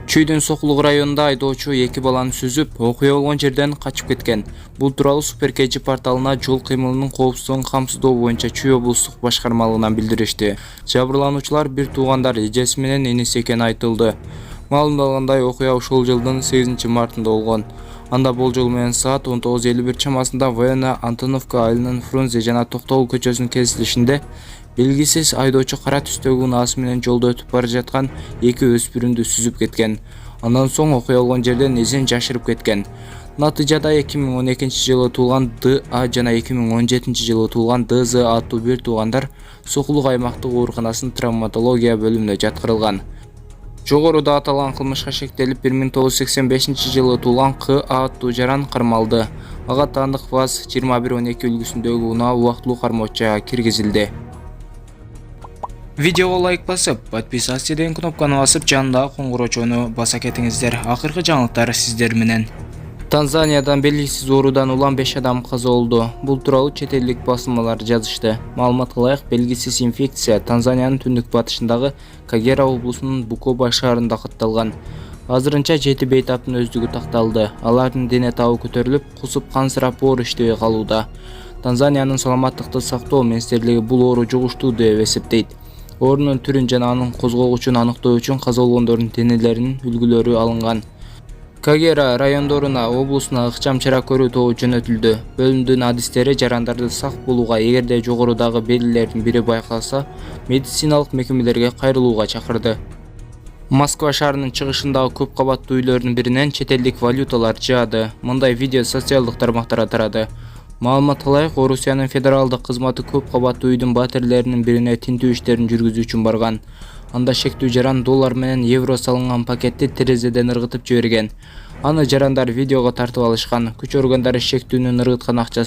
Чүйдүн Сокулук районунда айдоочу 2 баланы сүзүп, окуя болгон жерден качып кеткен. Бул тууралуу Супер KG порталына жол кыймылынын коопсуздугун камсыздоо боюнча Чүй облустук башкармалыгынан билдиришти. Жабырлануучулар бир туугандар эжеси менен иниси экени айтылды. Маалымдалгандай, окуя ушул жылдын 8 мартында болгон. Анда болжол менен саат 19:51 чамасында Военно Антоновка айылынын Фрунзе жана Токтогул көчөсүнүн кесилишинде белгисиз айдоочу кара түстөгү унаасы менен жолдо өтүп бара жаткан 2 өспүрүмдү сүзүп кеткен. Андан соң окуя болгон жерден изин жашырып кеткен. Натыйжада 2012 жылы туулган ДА жана 2017 жылы туулган ДЗ аттуу бир туугандар Сокулук аймактык ооруканасынын травматология бөлүмүнө жаткырылган. Жогоруда аталган кылмышка шектелип 1985 жылы туулган КА аттуу жаран кармалды. Ага таандык ВАЗ-2112 үлгүсүндөгү унаа убактылуу кармоочуга киргизилди. Видеого лайк басып, подписаться деген кнопканы басып, жанындагы коңгуроочону баса кетиңиздер. Акыркы жаңылыктар сиздер менен. Танзаниядан белгисиз оорудан улам 5 адам каза болду. Бул тууралуу чет элдик басылмалар жазышты. Маалыматка ылайык, белгисиз инфекция Танзаниянын түндүк батышындагы Кагера облусунун Букоба шаарында катталган. Азырынча 7 бейтаптын өздүгү такталды. Алардын дене табы көтөрүлүп, кусуп кансырап оор иштебей калууда. Танзаниянын саламаттыкты сактоо министрлиги бул оору жугуштуу деп эсептейт. Оорунун түрүн жана анын козголгучун аныктоо үчүн каза болгондордун денелеринин үлгүлөрү алынган. Кагера райондоруна облусуна ыкчам чара көрүү тобу жөнөтүлдү. Бөлүмдүн адистери жарандарды сак болууга, эгерде жогорудагы белгилердин бири байкалса, медициналык мекемелерге кайрылууга чакырды. Москва шаарынын чыгышындагы көп кабаттуу үйлөрдүн биринен чет элдик валюталар жаады. Мындай видео социалдык тармактарда тарады. Маалыматка ылайык, Орусиянын федералдык кызматы көп кабаттуу үйдүн батирлеринин бирине тинтүү иштерин жүргүзүү үчүн барган. Анда шектүү жаран доллар менен евро салынган пакетти терезеден ыргытып жиберген. Аны жарандар видеого тартып алышкан. Күч органдары шектүүнүн ыргыткан акчасын